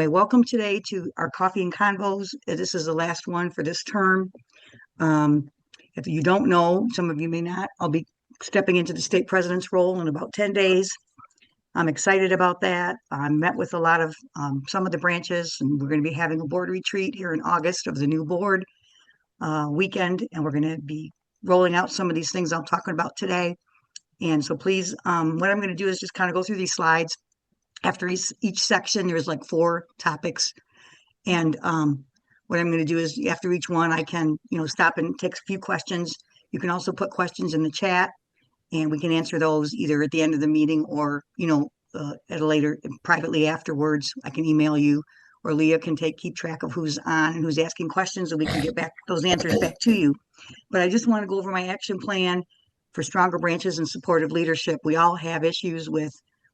Welcome today to our Coffee and Convos. This is the last one for this term. Um, if you don't know, some of you may not, I'll be stepping into the state president's role in about 10 days. I'm excited about that. I met with a lot of some of the branches, and we're going to be having a board retreat here in August of the new board weekend, and we're going to be rolling out some of these things I'm talking about today. And so please, what I'm going to do is just kind of go through these slides. After each section, there's like 4 topics. And what I'm going to do is after each one, I can, stop and take a few questions. You can also put questions in the chat and we can answer those either at the end of the meeting or, at a later privately afterwards. I can email you or Leah can keep track of who's on and who's asking questions and we can get back those answers back to you. But I just want to go over my action plan for stronger branches and supportive leadership. We all have issues with,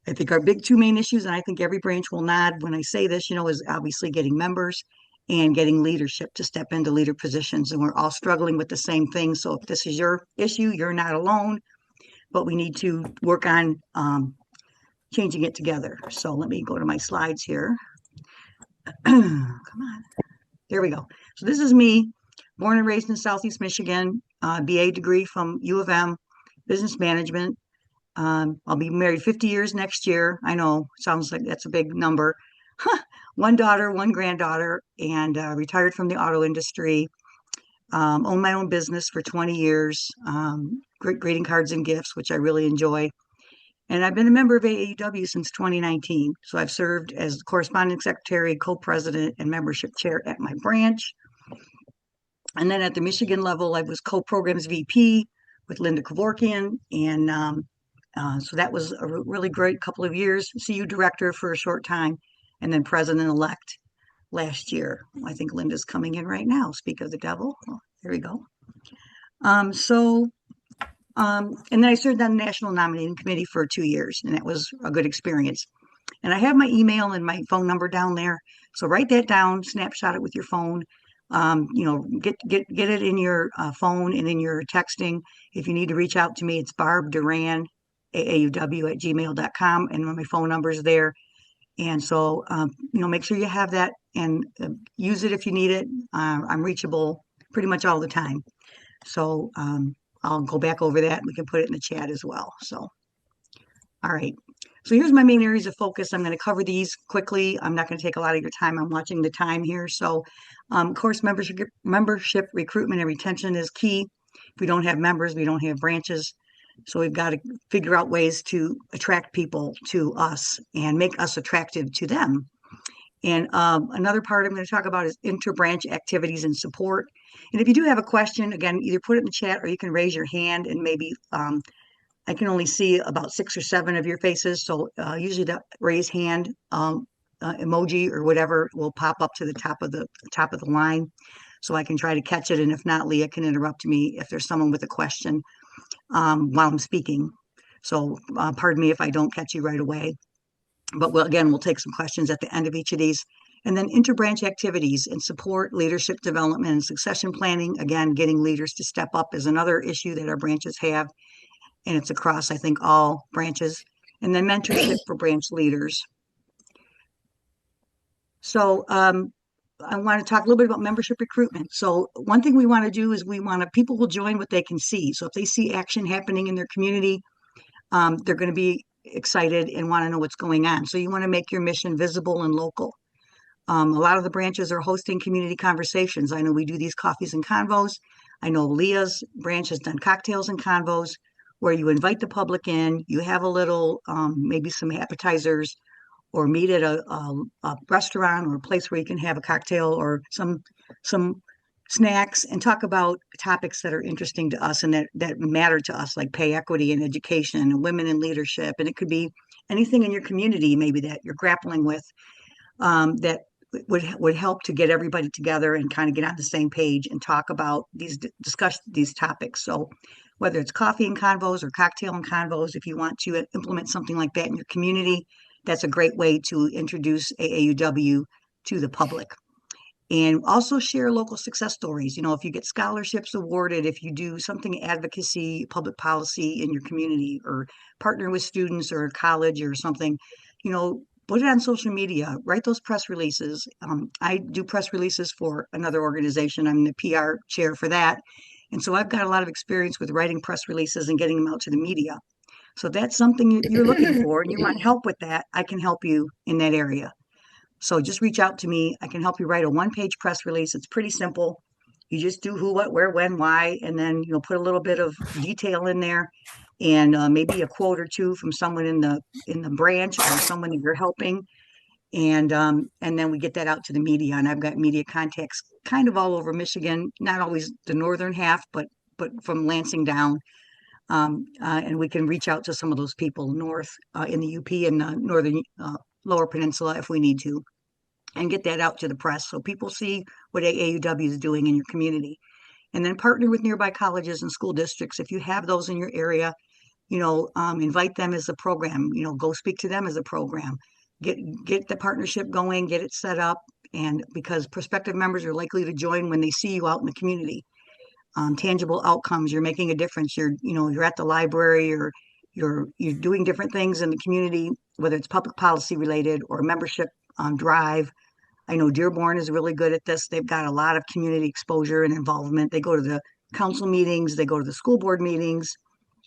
I think our big 2 main issues, and I think every branch will nod when I say this, is obviously getting members and getting leadership to step into leader positions. And we're all struggling with the same thing. So if this is your issue, you're not alone, but we need to work on changing it together. So let me go to my slides here. Come on. There we go. So this is me, born and raised in Southeast Michigan, BA degree from U of M, business management. I'll be married 50 years next year. I know, sounds like that's a big number. 1 daughter, 1 granddaughter, and retired from the auto industry. Own my own business for 20 years. Greeting cards and gifts, which I really enjoy. And I've been a member of AAUW since 2019. So I've served as corresponding secretary, co-president, and membership chair at my branch. And then at the Michigan level, I was co-programs VP with Linda Kevorkian, and so that was a really great couple of years. CU director for a short time, and then president-elect last year. I think Linda's coming in right now. Speak of the devil. Oh, here we go. And then I served on the National Nominating Committee for 2 years, and that was a good experience. And I have my email and my phone number down there. So write that down, snapshot it with your phone. Get it in your phone and in your texting. If you need to reach out to me, it's Barb Duran, AAUW@gmail.com, and my phone number is there. And so, make sure you have that and use it if you need it. I'm reachable pretty much all the time. So I'll go back over that. We can put it in the chat as well. So, all right. So here's my main areas of focus. I'm going to cover these quickly. I'm not going to take a lot of your time. I'm watching the time here. So, of course, membership recruitment and retention is key. If we don't have members, we don't have branches. So we've got to figure out ways to attract people to us and make us attractive to them. And another part I'm going to talk about is interbranch activities and support. And if you do have a question, again, either put it in the chat or you can raise your hand and maybe I can only see about 6 or 7 of your faces. So usually the raise hand emoji or whatever will pop up to the top of the line. So I can try to catch it. And if not, Leah can interrupt me if there's someone with a question while I'm speaking. So pardon me if I don't catch you right away. But we'll take some questions at the end of each of these. And then interbranch activities and support, leadership development, and succession planning. Again, getting leaders to step up is another issue that our branches have. And it's across, I think, all branches. And then mentorship for branch leaders. So I want to talk a little bit about membership recruitment. So one thing we want to do is people will join what they can see. So if they see action happening in their community, they're going to be excited and want to know what's going on. So you want to make your mission visible and local. A lot of the branches are hosting community conversations. I know we do these coffees and convos. I know Leah's branch has done cocktails and convos where you invite the public in, you have a little, maybe some appetizers, or meet at a restaurant or a place where you can have a cocktail or some snacks and talk about topics that are interesting to us and that matter to us, like pay equity and education and women in leadership. And it could be anything in your community, maybe that you're grappling with, that would help to get everybody together and kind of get on the same page and talk about discuss these topics. So whether it's coffee and convos or cocktail and convos, if you want to implement something like that in your community, that's a great way to introduce AAUW to the public. And also share local success stories. If you get scholarships awarded, if you do something advocacy, public policy in your community, or partner with students or a college or something, put it on social media, write those press releases. I do press releases for another organization. I'm the PR chair for that. And so I've got a lot of experience with writing press releases and getting them out to the media. So if that's something you're looking for and you want help with that, I can help you in that area. So just reach out to me. I can help you write a one-page press release. It's pretty simple. You just do who, what, where, when, why, and then put a little bit of detail in there, and maybe a quote or two from someone in the branch or someone that you're helping, and then we get that out to the media. And I've got media contacts kind of all over Michigan, not always the northern half, but from Lansing down. And we can reach out to some of those people north in the UP and the northern Lower Peninsula if we need to, and get that out to the press so people see what AAUW is doing in your community. And then partner with nearby colleges and school districts. If you have those in your area, invite them as a program, go speak to them as a program. Get the partnership going, get it set up. And because prospective members are likely to join when they see you out in the community. Tangible outcomes, you're making a difference. You're at the library, or you're doing different things in the community, whether it's public policy related or membership drive. I know Dearborn is really good at this. They've got a lot of community exposure and involvement. They go to the council meetings, they go to the school board meetings.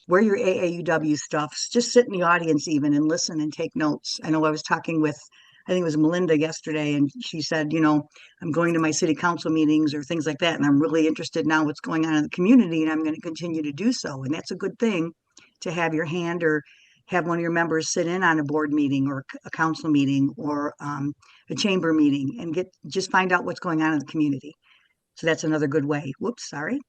Wear your AAUW stuff. Just sit in the audience even and listen and take notes. I know I was talking with, I think it was Melinda yesterday, and she said, I'm going to my city council meetings or things like that, and I'm really interested now what's going on in the community, and I'm going to continue to do so. And that's a good thing, to have your hand or have one of your members sit in on a board meeting or a council meeting or a chamber meeting, and just find out what's going on in the community. So that's another good way. Whoops, sorry.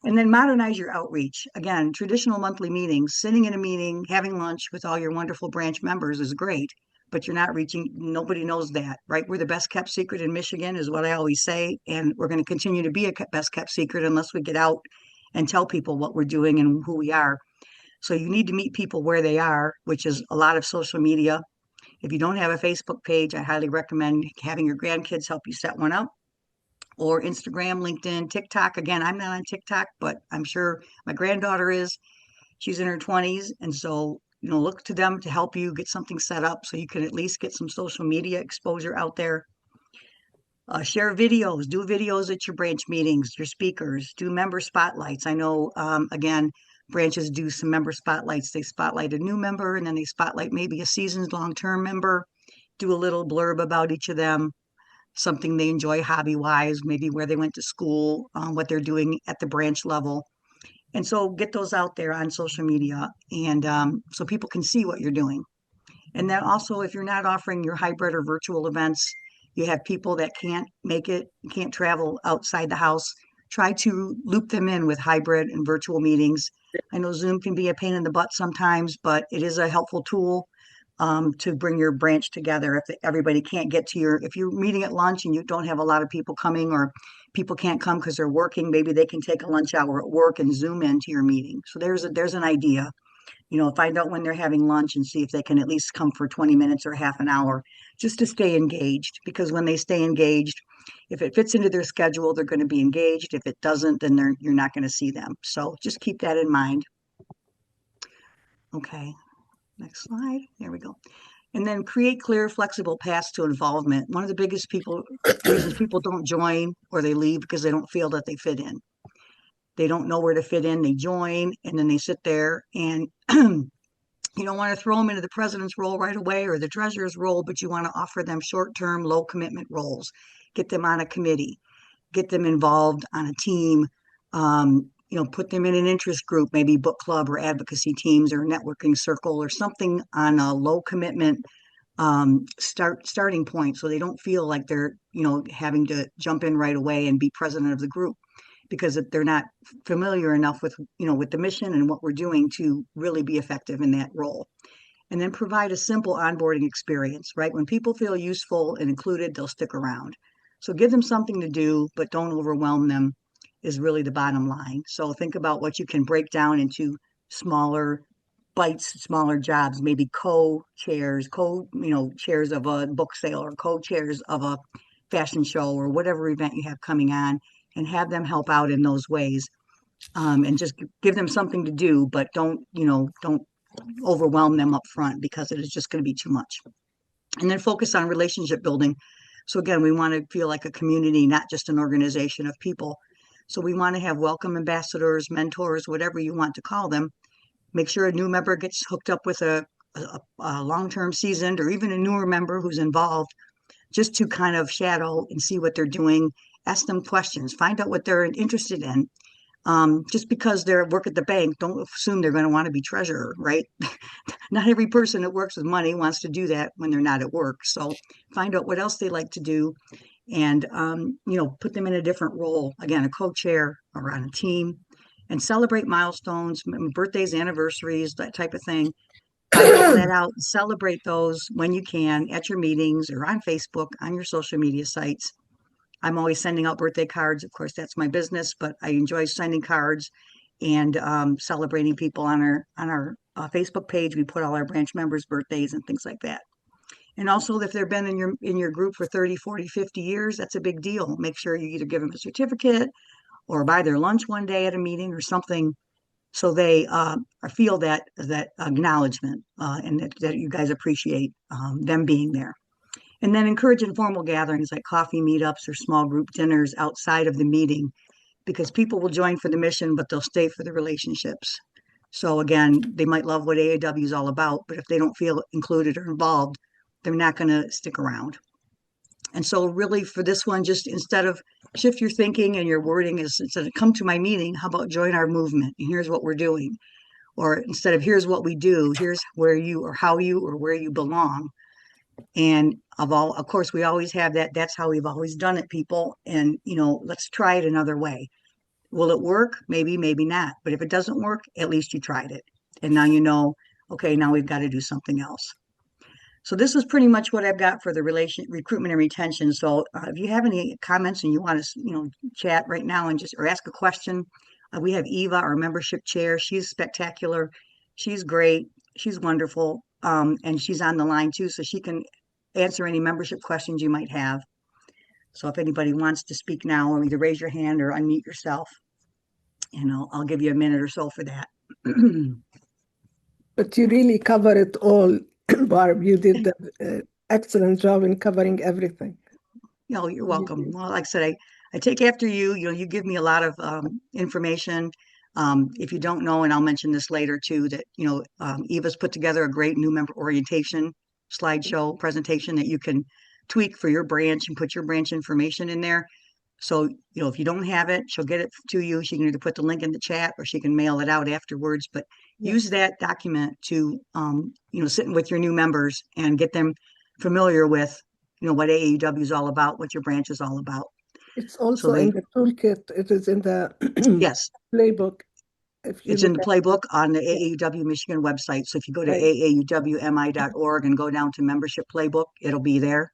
And then modernize your outreach. Again, traditional monthly meetings, sitting in a meeting, having lunch with all your wonderful branch members is great, but you're not reaching, nobody knows that, right? We're the best kept secret in Michigan, is what I always say. And we're going to continue to be a best kept secret unless we get out and tell people what we're doing and who we are. So you need to meet people where they are, which is a lot of social media. If you don't have a Facebook page, I highly recommend having your grandkids help you set one up, or Instagram, LinkedIn, TikTok. Again, I'm not on TikTok, but I'm sure my granddaughter is. She's in her 20s. And so, look to them to help you get something set up so you can at least get some social media exposure out there. Share videos, do videos at your branch meetings, your speakers, do member spotlights. I know, again, branches do some member spotlights. They spotlight a new member, and then they spotlight maybe a seasoned long-term member, do a little blurb about each of them, something they enjoy hobby-wise, maybe where they went to school, what they're doing at the branch level. And so get those out there on social media, and so people can see what you're doing. And then also, if you're not offering your hybrid or virtual events, you have people that can't make it, can't travel outside the house, try to loop them in with hybrid and virtual meetings. I know Zoom can be a pain in the butt sometimes, but it is a helpful tool to bring your branch together. If everybody can't get to if you're meeting at lunch and you don't have a lot of people coming, or people can't come because they're working, maybe they can take a lunch hour at work and Zoom into your meeting. So there's an idea. Find out when they're having lunch and see if they can at least come for 20 minutes or half an hour, just to stay engaged. Because when they stay engaged, if it fits into their schedule, they're going to be engaged. If it doesn't, then you're not going to see them. So just keep that in mind. Okay, next slide. There we go. And then create clear, flexible paths to involvement. One of the biggest reasons people don't join, or they leave, because they don't feel that they fit in. They don't know where to fit in. They join, and then they sit there, and you don't want to throw them into the president's role right away or the treasurer's role, but you want to offer them short-term, low-commitment roles. Get them on a committee, get them involved on a team, put them in an interest group, maybe book club or advocacy teams or a networking circle or something on a low-commitment starting point, so they don't feel like they're, having to jump in right away and be president of the group, because if they're not familiar enough with the mission and what we're doing to really be effective in that role. And then provide a simple onboarding experience, right? When people feel useful and included, they'll stick around. So give them something to do, but don't overwhelm them, is really the bottom line. So think about what you can break down into smaller bites, smaller jobs, maybe chairs of a book sale, or co-chairs of a fashion show, or whatever event you have coming on, and have them help out in those ways. And just give them something to do, but don't overwhelm them up front, because it is just going to be too much. and then focus on relationship building. So again, we want to feel like a community, not just an organization of people. So we want to have welcome ambassadors, mentors, whatever you want to call them. Make sure a new member gets hooked up with a long-term seasoned or even a newer member who's involved, just to kind of shadow and see what they're doing. Ask them questions, find out what they're interested in. Just because they're work at the bank, don't assume they're going to want to be treasurer, right? Not every person that works with money wants to do that when they're not at work. So find out what else they like to do, and put them in a different role. Again, a co-chair or on a team, and celebrate milestones, birthdays, anniversaries, that type of thing. Find all that out, celebrate those when you can at your meetings or on Facebook, on your social media sites. I'm always sending out birthday cards. Of course, that's my business, but I enjoy sending cards and celebrating people on our Facebook page. We put all our branch members' birthdays and things like that. And also, if they've been in your group for 30, 40, 50 years, that's a big deal. Make sure you either give them a certificate or buy their lunch one day at a meeting or something, so they feel that acknowledgement, and that you guys appreciate them being there. And then encourage informal gatherings like coffee meetups or small group dinners outside of the meeting, because people will join for the mission, but they'll stay for the relationships. So again, they might love what AAW is all about, but if they don't feel included or involved, they're not going to stick around. And so really for this one, just instead of shift your thinking and your wording, is instead of come to my meeting, how about join our movement? And here's what we're doing. Or instead of here's what we do, here's where you or how you or where you belong. And of course, we always have that. That's how we've always done it, people. And, let's try it another way. Will it work? Maybe, maybe not. But if it doesn't work, at least you tried it. And now okay, now we've got to do something else. So this is pretty much what I've got for the recruitment and retention. So if you have any comments and you want to, chat right now and or ask a question, we have Eva, our membership chair. She's spectacular. She's great. She's wonderful. And she's on the line too, so she can answer any membership questions you might have. So if anybody wants to speak now, or either raise your hand or unmute yourself, I'll give you a minute or so for that. But you really cover it all, Barb. You did an excellent job in covering everything. You're welcome. Well, like I said, I take after you. You give me a lot of information. If you don't know, and I'll mention this later too, that Eva's put together a great new member orientation slideshow presentation that you can tweak for your branch and put your branch information in there. So, if you don't have it, she'll get it to you. She can either put the link in the chat or she can mail it out afterwards. But use that document to, sitting with your new members and get them familiar with, what AAUW is all about, what your branch is all about. It's also in the toolkit. It is in the yes playbook. It's in the playbook on the AAUW Michigan website. So if you go to aauwmi.org and go down to membership playbook, it'll be there.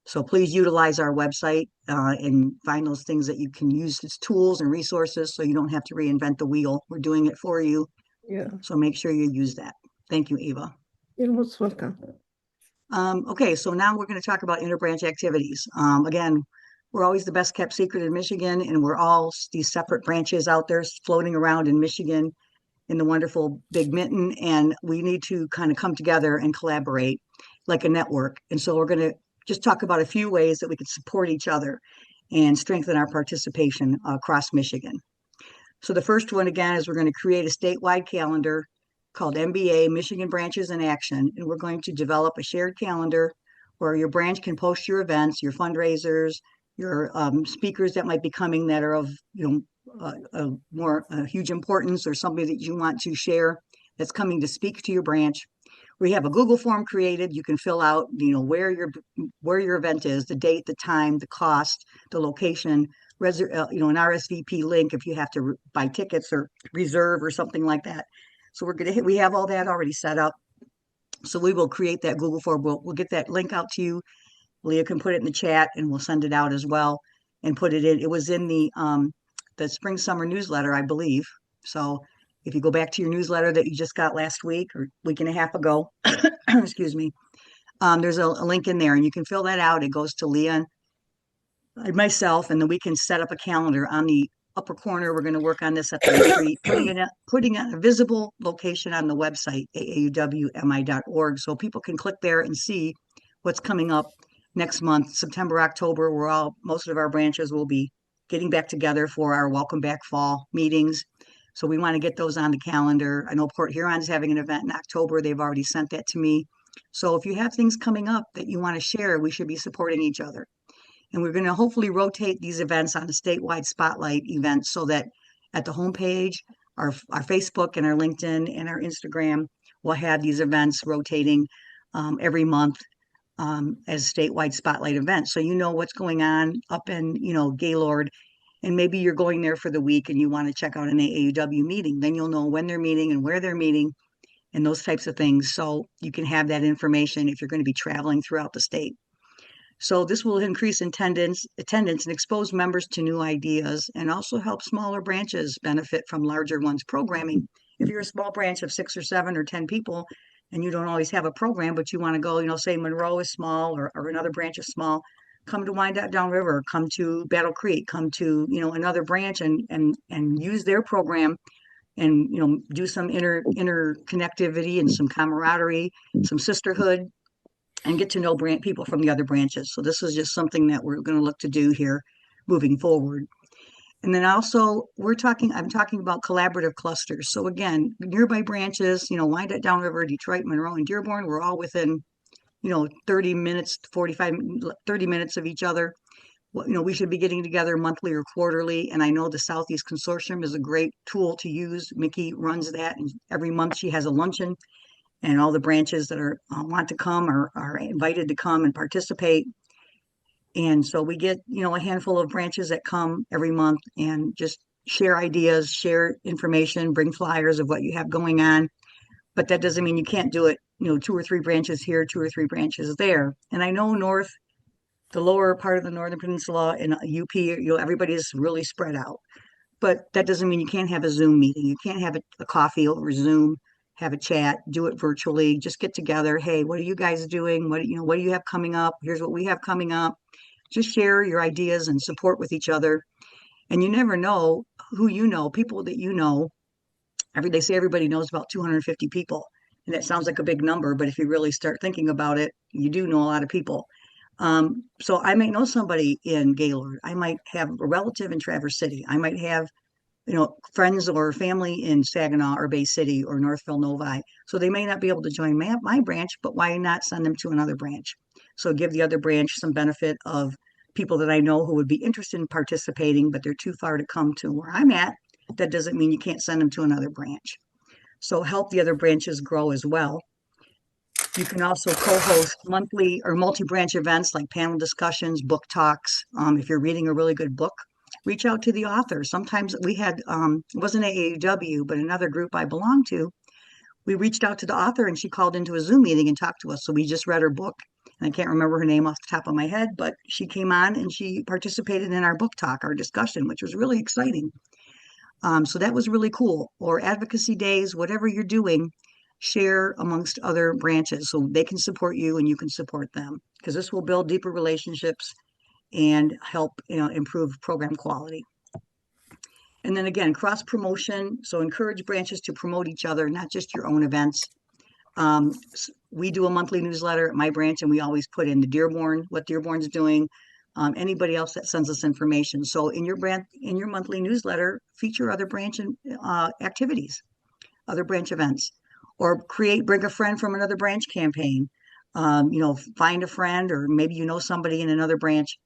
So please utilize our website and find those things that you can use as tools and resources, so you don't have to reinvent the wheel. We're doing it for you. Yeah. So make sure you use that. Thank you, Eva. You're most welcome. Okay, so now we're going to talk about interbranch activities. Again, we're always the best kept secret in Michigan, and we're all these separate branches out there floating around in Michigan in the wonderful Big Mitten, and we need to kind of come together and collaborate like a network. And so we're going to just talk about a few ways that we can support each other and strengthen our participation across Michigan. So the first one, again, is we're going to create a statewide calendar called MBA, Michigan Branches in Action. And we're going to develop a shared calendar where your branch can post your events, your fundraisers, your speakers that might be coming that are of, more huge importance, or somebody that you want to share that's coming to speak to your branch. We have a Google form created. You can fill out, where your event is, the date, the time, the cost, the location, an RSVP link if you have to buy tickets or reserve or something like that. So we have all that already set up. So we will create that Google form. We'll get that link out to you. Leah can put it in the chat, and we'll send it out as well and put it in. It was in the spring summer newsletter, I believe. So if you go back to your newsletter that you just got last week or week and a half ago, excuse me, there's a link in there, and you can fill that out. It goes to Leah and myself, and then we can set up a calendar on the upper corner. We're going to work on this at the retreat, putting a visible location on the website, aauwmi.org, so people can click there and see what's coming up next month, September, October. Most of our branches will be getting back together for our Welcome Back Fall meetings. So we want to get those on the calendar. I know Port Huron's having an event in October. They've already sent that to me. So if you have things coming up that you want to share, we should be supporting each other. And we're going to hopefully rotate these events on a statewide spotlight event so that at the homepage, our Facebook and our LinkedIn and our Instagram will have these events rotating every month as statewide spotlight events. So you know what's going on up in, Gaylord, and maybe you're going there for the week and you want to check out an AAUW meeting. Then you'll know when they're meeting and where they're meeting and those types of things. So you can have that information if you're going to be traveling throughout the state. So this will increase attendance and expose members to new ideas and also help smaller branches benefit from larger ones programming. If you're a small branch of 6 or 7 or 10 people and you don't always have a program, but you want to go, say Monroe is small or another branch is small, come to Wyandotte Downriver, come to Battle Creek, come to, another branch and use their program and, do some interconnectivity and some camaraderie, some sisterhood, and get to know people from the other branches. So this is just something that we're going to look to do here moving forward. And then also I'm talking about collaborative clusters. So again, nearby branches, Wyandotte Downriver, Detroit, Monroe, and Dearborn, we're all within, 30 minutes, 30 minutes of each other. We should be getting together monthly or quarterly. And I know the Southeast Consortium is a great tool to use. Mickey runs that, and every month she has a luncheon and all the branches that want to come are invited to come and participate. And so we get, a handful of branches that come every month and just share ideas, share information, bring flyers of what you have going on. But that doesn't mean you can't do it, 2 or 3 branches here, 2 or 3 branches there. And I know the lower part of the Northern Peninsula and UP, everybody's really spread out. But that doesn't mean you can't have a Zoom meeting. You can't have a coffee over Zoom, have a chat, do it virtually, just get together. Hey, what are you guys doing? What do you have coming up? Here's what we have coming up. Just share your ideas and support with each other. And you never know who people that they say everybody knows about 250 people. And that sounds like a big number, but if you really start thinking about it, you do know a lot of people. So I might know somebody in Gaylord. I might have a relative in Traverse City. I might have friends or family in Saginaw or Bay City or Northville, Novi. So they may not be able to join my branch, but why not send them to another branch? So give the other branch some benefit of people that I know who would be interested in participating, but they're too far to come to where I'm at. That doesn't mean you can't send them to another branch. So help the other branches grow as well. You can also co-host monthly or multi-branch events like panel discussions, book talks. If you're reading a really good book, reach out to the author. Sometimes we had, it wasn't AAUW, but another group I belong to. We reached out to the author and she called into a Zoom meeting and talked to us. So we just read her book. And I can't remember her name off the top of my head, but she came on and she participated in our book talk, our discussion, which was really exciting. So that was really cool. Or advocacy days, whatever you're doing, share amongst other branches so they can support you and you can support them, because this will build deeper relationships and help improve program quality. And then again, cross promotion. So encourage branches to promote each other, not just your own events. We do a monthly newsletter at my branch, and we always put in the Dearborn, what Dearborn's doing, anybody else that sends us information. So in your monthly newsletter, feature other branch activities, other branch events, or bring a friend from another branch campaign. Find a friend, or maybe somebody in another branch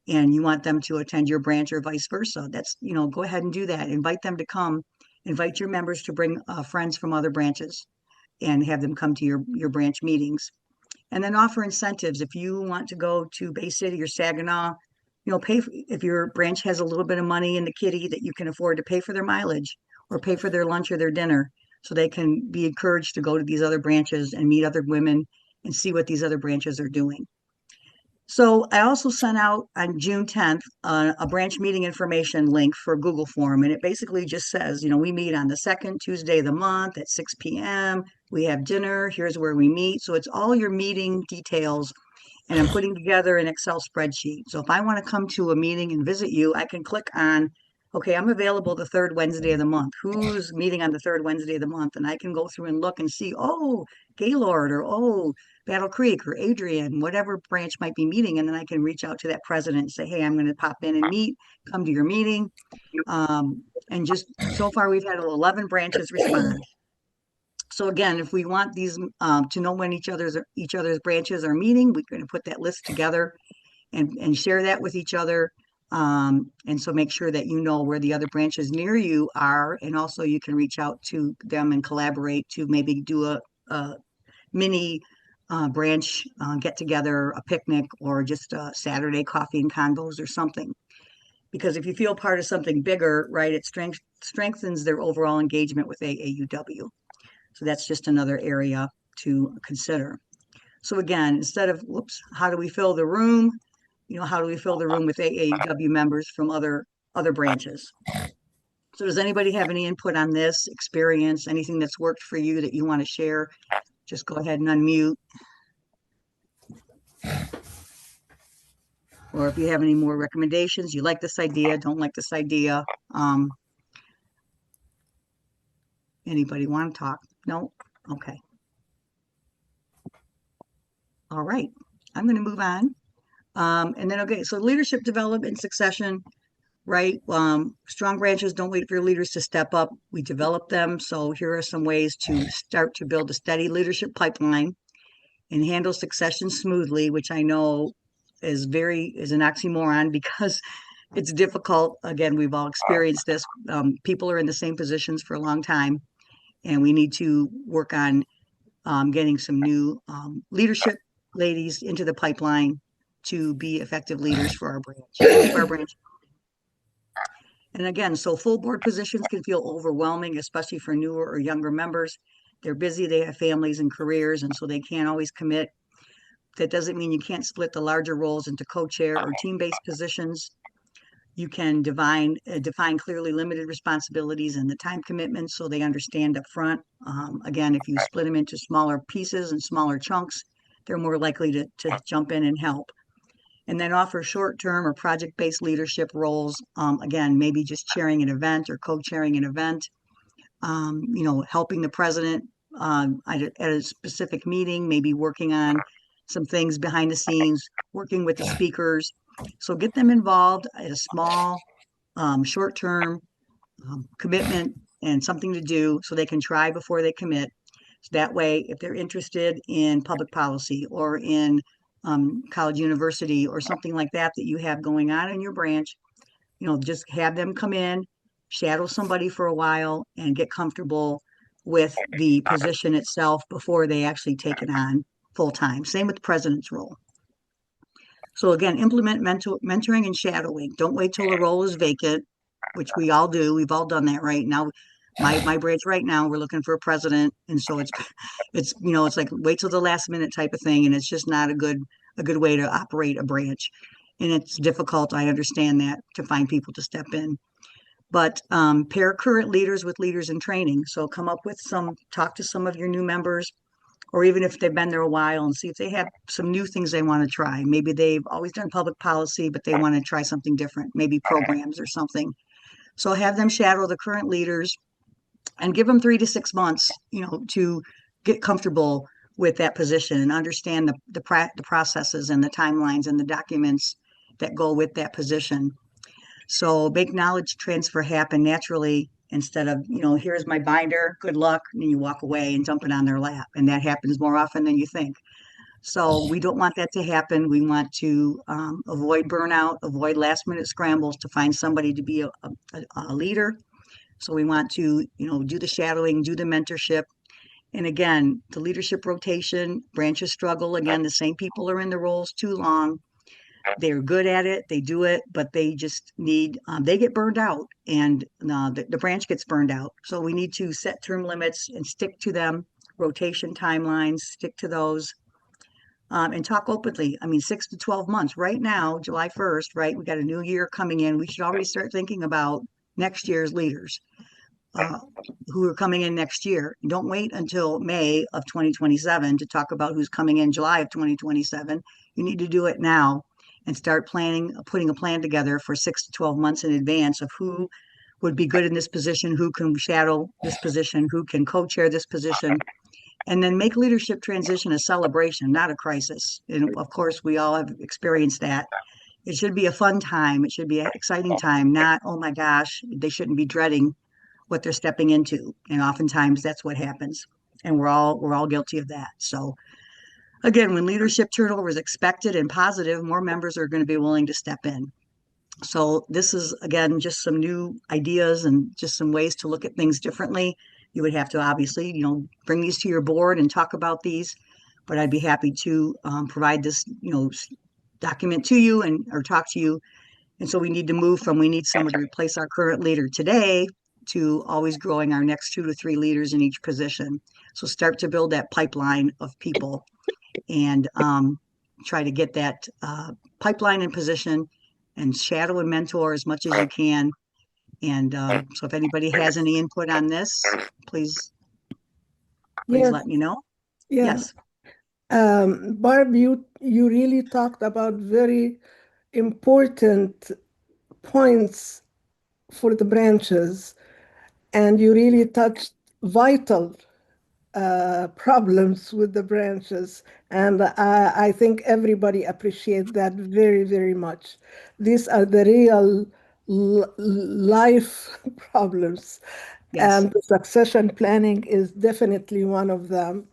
and you want them to attend your branch or vice versa. That's, go ahead and do that. Invite them to come, invite your members to bring friends from other branches and have them come to your branch meetings. And then offer incentives. If you want to go to Bay City or Saginaw, if your branch has a little bit of money in the kitty that you can afford to pay for their mileage or pay for their lunch or their dinner, so they can be encouraged to go to these other branches and meet other women and see what these other branches are doing. So I also sent out on June 10th a branch meeting information link for Google form. And it basically just says, we meet on the second Tuesday of the month at 6 p.m. We have dinner. Here's where we meet. So it's all your meeting details. And I'm putting together an Excel spreadsheet. So if I want to come to a meeting and visit you, I can click on, okay, I'm available the third Wednesday of the month. Who's meeting on the third Wednesday of the month? And I can go through and look and see, oh, Gaylord or, oh, Battle Creek or Adrian, whatever branch might be meeting. And then I can reach out to that president and say, hey, I'm going to pop in and meet, come to your meeting. And just so far, we've had 11 branches respond. So again, if we want these to know when each other's branches are meeting, we're going to put that list together and share that with each other. And so make sure that you know where the other branches near you are, and also you can reach out to them and collaborate to maybe do a mini branch get together, a picnic, or just a Saturday coffee and convos or something. Because if you feel part of something bigger, right, it strengthens their overall engagement with AAUW. So that's just another area to consider. So again, instead of, whoops, how do we fill the room? How do we fill the room with AAUW members from other branches? So does anybody have any input on this experience? Anything that's worked for you that you want to share? Just go ahead and unmute. Or if you have any more recommendations, you like this idea, don't like this idea. Anybody want to talk? No? Okay. All right. I'm going to move on. And then, okay, so leadership development succession, right? Strong branches don't wait for your leaders to step up. We develop them. So here are some ways to start to build a steady leadership pipeline and handle succession smoothly, which I know is an oxymoron because it's difficult. Again, we've all experienced this. People are in the same positions for a long time, and we need to work on getting some new leadership ladies into the pipeline to be effective leaders for our branch. Keep our branch. And again, so full board positions can feel overwhelming, especially for newer or younger members. They're busy, they have families and careers, and so they can't always commit. That doesn't mean you can't split the larger roles into co-chair or team-based positions. You can define clearly limited responsibilities and the time commitments so they understand up front. Again, if you split them into smaller pieces and smaller chunks, they're more likely to jump in and help. And then offer short-term or project-based leadership roles. Again, maybe just chairing an event or co-chairing an event. Helping the president at a specific meeting, maybe working on some things behind the scenes, working with the speakers. So get them involved at a small, short-term commitment and something to do so they can try before they commit. So that way, if they're interested in public policy or in college university or something like that that you have going on in your branch, just have them come in, shadow somebody for a while, and get comfortable with the position itself before they actually take it on full time. Same with the president's role. So again, implement mentoring and shadowing. Don't wait till the role is vacant, which we all do. We've all done that right now. My branch right now, we're looking for a president, and so it's like wait till the last minute type of thing, and it's just not a good way to operate a branch. And it's difficult, I understand that, to find people to step in. But pair current leaders with leaders in training. So talk to some of your new members, or even if they've been there a while, and see if they have some new things they want to try. Maybe they've always done public policy, but they want to try something different, maybe programs or something. So have them shadow the current leaders and give them 3 to 6 months, to get comfortable with that position and understand the processes and the timelines and the documents that go with that position. So make knowledge transfer happen naturally instead of, here's my binder, good luck, and you walk away and dump it on their lap. And that happens more often than you think. So we don't want that to happen. We want to avoid burnout, avoid last minute scrambles to find somebody to be a leader. So we want to, do the shadowing, do the mentorship. And again, the leadership rotation, branches struggle. Again, the same people are in the roles too long. They're good at it, they do it, but they just need, they get burned out, and the branch gets burned out. So we need to set term limits and stick to them, rotation timelines, stick to those, and talk openly. I mean, 6 to 12 months. Right now, July 1st, right? We got a new year coming in. We should already start thinking about next year's leaders who are coming in next year. Don't wait until May of 2027 to talk about who's coming in July of 2027. You need to do it now and start putting a plan together for 6 to 12 months in advance of who would be good in this position, who can shadow this position, who can co-chair this position, And then make leadership transition a celebration, not a crisis. And of course, we all have experienced that. It should be a fun time. It should be an exciting time, not, oh my gosh, they shouldn't be dreading what they're stepping into. And oftentimes that's what happens. And we're all guilty of that. So again, when leadership turnover is expected and positive, more members are going to be willing to step in. So this is again just some new ideas and just some ways to look at things differently. You would have to obviously, bring these to your board and talk about these, but I'd be happy to provide this, document to you and or talk to you. And so we need to move from we need someone to replace our current leader today to always growing our next 2 to 3 leaders in each position. So start to build that pipeline of people and try to get that pipeline in position and shadow and mentor as much as you can. And so if anybody has any input on this, please Yes, let me know. yeah. Yes, Barb, you really talked about very important points for the branches, and you really touched vital problems with the branches. And I think everybody appreciates that very, very much. These are the real life problems. yes. And the succession planning is definitely one of them.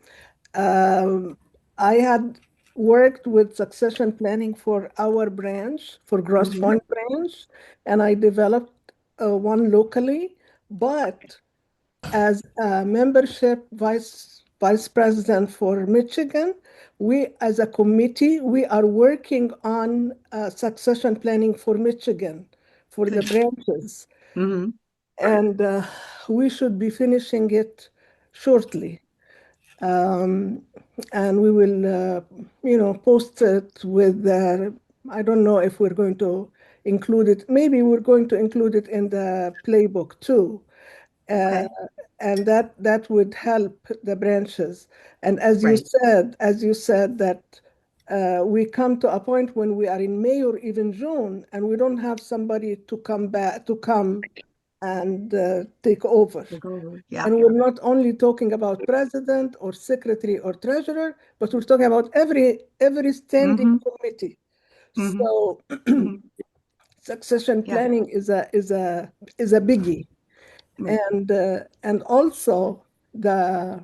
Um, I had worked with succession planning for our branch, for Gross Hmm. Point branch, and I developed one locally. But as a membership vice president for Michigan, we as a committee, we are working on succession planning for Michigan, for the Good. branches. Hmm. And we should be finishing it shortly. Um, and we will, post it with I don't know if we're going to include it. Maybe we're going to include it in the playbook too. Uh, Okay. and that would help the branches. And Right. as you said that we come to a point when we are in May or even June, and we don't have somebody to come and take over. We'll go over. Yeah. And we're not only talking about president or secretary or treasurer, but we're talking about every standing Hmm. committee. Hmm. So Hmm. succession Yeah. planning is a biggie. Right. And also the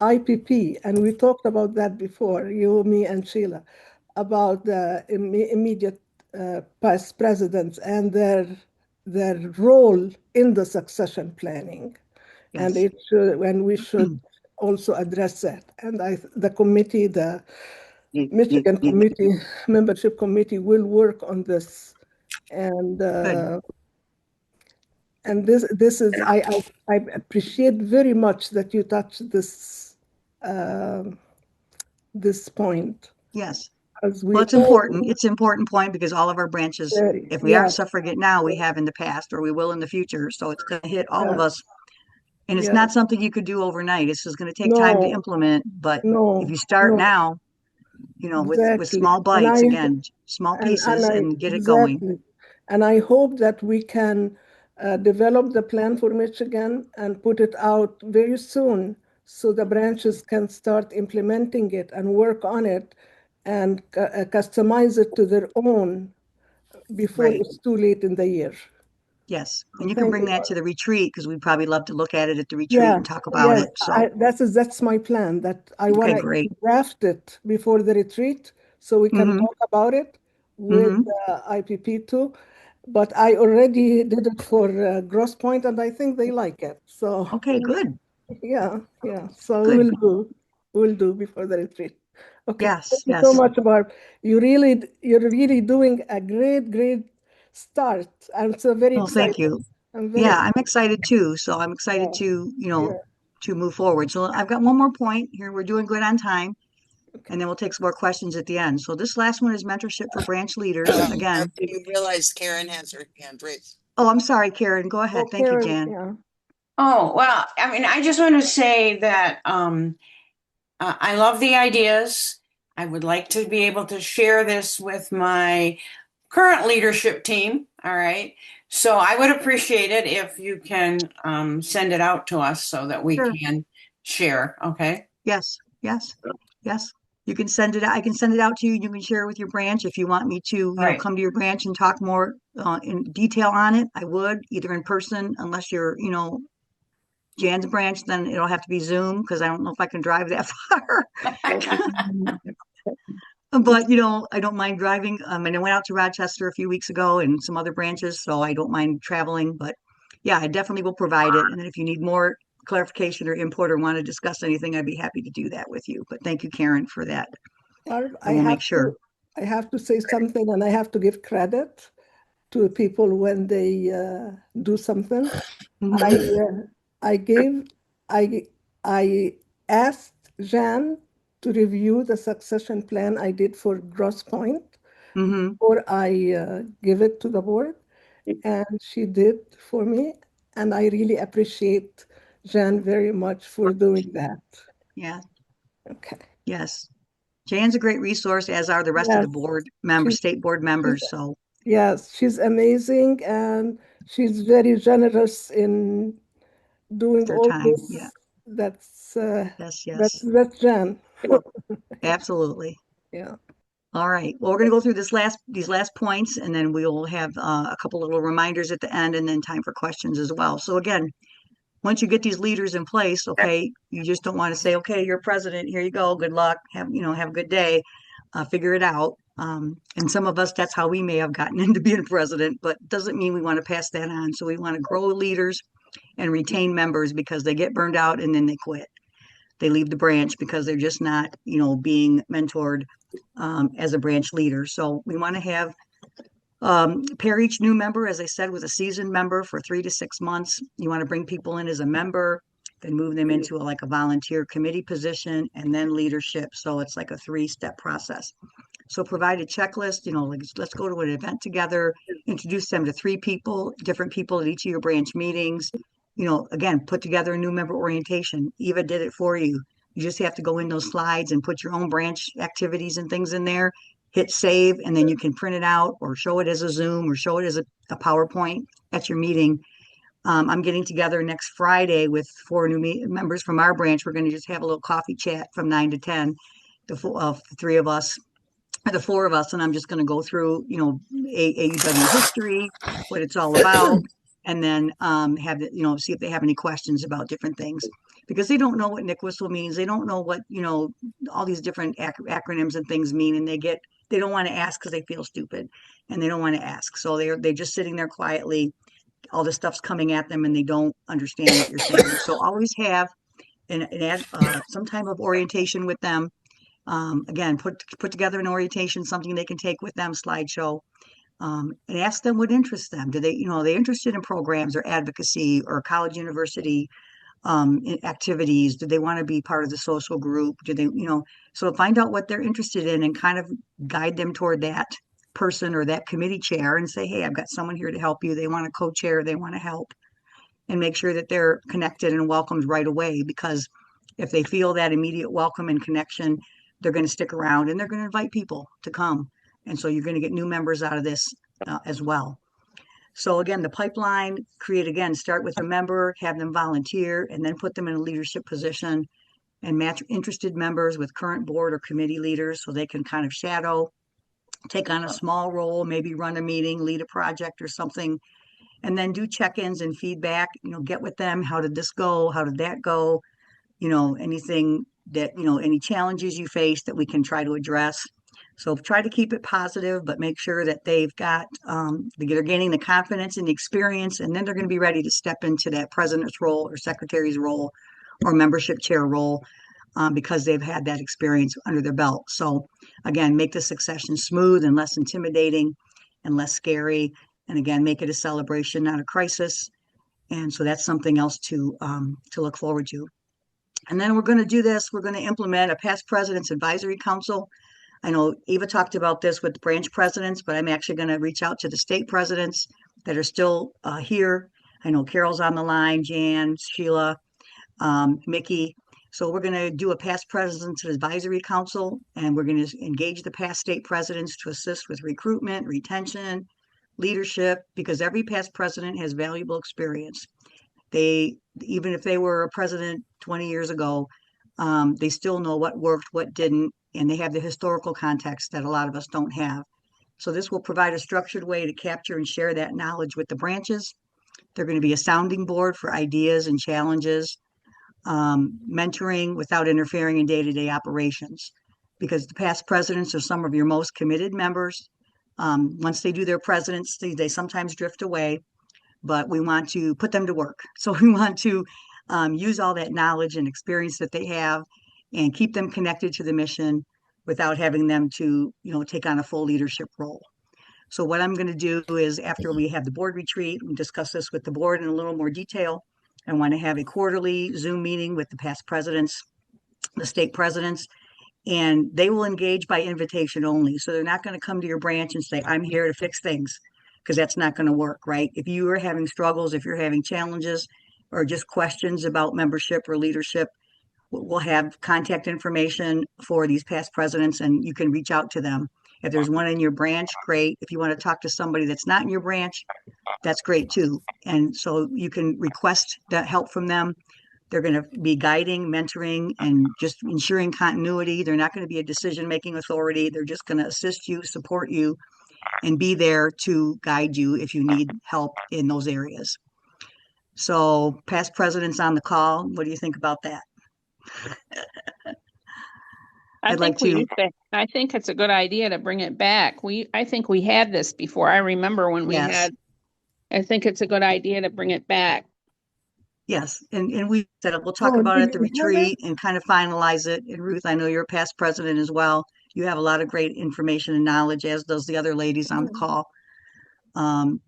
IPP, and we talked about that before, you, me, and Sheila, about the immediate past presidents and their role in the succession planning, and Yes. we should also address that. And the committee, the Michigan committee, membership committee, will work on this, and Good. uh, and this is I appreciate very much that you touched um this point, Yes. as Well, we it's important. all It's an important point because all of our branches, very, if we aren't yes, suffering it now, we have in the past or we will in the future. So it's going to hit all of yeah, us. And it's yeah, not something you could do overnight. It's just going to take time to no, implement. But if no, you start no, now, with exactly. small bites, again, small And pieces I and get it going. exactly, and I hope that we can develop the plan for Michigan and put it out very soon, so the branches can start implementing it and work on it and customize it to their own before Right. it's too late in the year. Yes. And you can Thank bring you, that to Barb. the retreat because we'd probably love to look at it at the retreat Yeah, and talk about yes, it. So, that's my plan, that I want okay, to great. draft it before the retreat so we can Mm-hmm. talk about it with Mm-hmm. IPP too. But I already did it for Gross Point, and I think they like it. So Okay, good. yeah, yeah. So Good. we'll do before the retreat. Okay, thank Yes, you so yes. much, Barb. You're really doing a great start. I'm so very Well, thank excited. you. I'm very Yeah, excited. I'm excited too. So I'm excited Yeah, to, yeah. to move forward. So I've got one more point here. We're doing good on time, Okay. and then we'll take some more questions at the end. So this last one is mentorship for branch leaders. Barb, Again, do you realize Karen has her hand raised? oh, I'm sorry, Karen. Go ahead. Oh, Thank you, Karen, Jan. yeah. Oh, well, I mean, I just want to say that I love the ideas. I would like to be able to share this with my current leadership team. All right. So I would appreciate it if you can send it out to us so that we Sure. can share. Okay. Yes, yes, yes. You can send it, I can send it out to you. You can share it with your branch. If you want me to, Right. come to your branch and talk more in detail on it, I would, either in person, unless you're, Jan's branch, then it'll have to be Zoom because I don't know if I can drive that far. But, I don't mind driving. And I went out to Rochester a few weeks ago and some other branches, so I don't mind traveling. But yeah, I definitely will provide it. And then if you need more clarification or input or want to discuss anything, I'd be happy to do that with you. But thank you, Karen, for that. Barb, I will make sure. I have to say something, and I have to give credit to people when they do something. Mhm. I gave, I, I asked Jan to review the succession plan I did for Grosse Point Mhm. before I give it to the board, and she did for me, and I really appreciate Jan very much for doing that. Yeah. Okay. Yes. Jan's a great resource, as are the rest of the Yes, board members, she's, state board she's members. So yes, she's amazing, and she's very generous in doing their all time. Yeah. this. That's uh, Yes. that's Yes. that's Jan. Absolutely. Yeah. All right. Well, we're going to go through these last points, and then we'll have a couple little reminders at the end, and then time for questions as well. So again, once you get these leaders in place, okay, you just don't want to say, okay, you're president, here you go, good luck, have a good day, figure it out. And some of us, that's how we may have gotten into being president, but doesn't mean we want to pass that on. So we want to grow leaders and retain members because they get burned out and then they quit. They leave the branch because they're just not, being mentored as a branch leader. So we want to have pair each new member, as I said, with a seasoned member for 3 to 6 months. You want to bring people in as a member, then move them into like a volunteer committee position and then leadership. So it's like a 3-step process. So provide a checklist, like let's go to an event together, introduce them to 3 people, different people at each of your branch meetings. Again, put together a new member orientation. Eva did it for you. You just have to go in those slides and put your own branch activities and things in there, hit save, and then you can print it out or show it as a Zoom or show it as a PowerPoint at your meeting. I'm getting together next Friday with 4 new members from our branch. We're going to just have a little coffee chat from 9 to 10, the 3 of us, the 4 of us, and I'm just going to go through, AAUW history, what it's all about, and then have the, see if they have any questions about different things because they don't know what Nick Whistle means. They don't know what, all these different acronyms and things mean, and they don't want to ask because they feel stupid and they don't want to ask. So they're just sitting there quietly. All this stuff's coming at them and they don't understand what you're saying. So always have some type of orientation with them. Again, put together an orientation, something they can take with them, slideshow, and ask them what interests them. Do they, are they interested in programs or advocacy or college university activities? Do they want to be part of the social group? Do they, so find out what they're interested in and kind of guide them toward that person or that committee chair and say, hey, I've got someone here to help you. They want to co-chair, they want to help, and make sure that they're connected and welcomed right away because if they feel that immediate welcome and connection, they're going to stick around and they're going to invite people to come. And so you're going to get new members out of this as well. So again, the pipeline, start with a member, have them volunteer, and then put them in a leadership position and match interested members with current board or committee leaders so they can kind of shadow, take on a small role, maybe run a meeting, lead a project or something, and then do check-ins and feedback, get with them. How did this go? How did that go? Anything that, any challenges you face that we can try to address. So try to keep it positive, but make sure that they've got, they're gaining the confidence and the experience, and then they're going to be ready to step into that president's role or secretary's role or membership chair role because they've had that experience under their belt. So again, make the succession smooth and less intimidating and less scary. And again, make it a celebration, not a crisis. And so that's something else to look forward to. And then we're going to do this. We're going to implement a past presidents advisory council. I know Eva talked about this with the branch presidents, but I'm actually going to reach out to the state presidents that are still here. I know Carol's on the line, Jan, Sheila, Mickey. So we're going to do a past presidents advisory council, and we're going to engage the past state presidents to assist with recruitment, retention, leadership, because every past president has valuable experience. Even if they were a president 20 years ago, they still know what worked, what didn't, and they have the historical context that a lot of us don't have. So this will provide a structured way to capture and share that knowledge with the branches. They're going to be a sounding board for ideas and challenges, mentoring without interfering in day-to-day operations, because the past presidents are some of your most committed members. Once they do their presidency, they sometimes drift away, but we want to put them to work. So we want to use all that knowledge and experience that they have and keep them connected to the mission without having them to, take on a full leadership role. So what I'm going to do is, after we have the board retreat, we discuss this with the board in a little more detail. I want to have a quarterly Zoom meeting with the past presidents, the state presidents, and they will engage by invitation only. So they're not going to come to your branch and say, I'm here to fix things, because that's not going to work, right? If you are having struggles, if you're having challenges or just questions about membership or leadership, we'll have contact information for these past presidents, and you can reach out to them. If there's one in your branch, great. If you want to talk to somebody that's not in your branch, that's great too. And so you can request that help from them. They're going to be guiding, mentoring, and just ensuring continuity. They're not going to be a decision-making authority. They're just going to assist you, support you, and be there to guide you if you need help in those areas. So past presidents on the call, what do you think about that? I'd like to. I think it's a good idea to bring it back. I think we had this before. I remember when we Yes. I think it's a good idea to bring it back. Yes, and we said we'll talk Oh, about it at did the we have it? retreat and kind of finalize it. And Ruth, I know you're a past president as well. You have a lot of great information and knowledge, as does the other ladies on the call.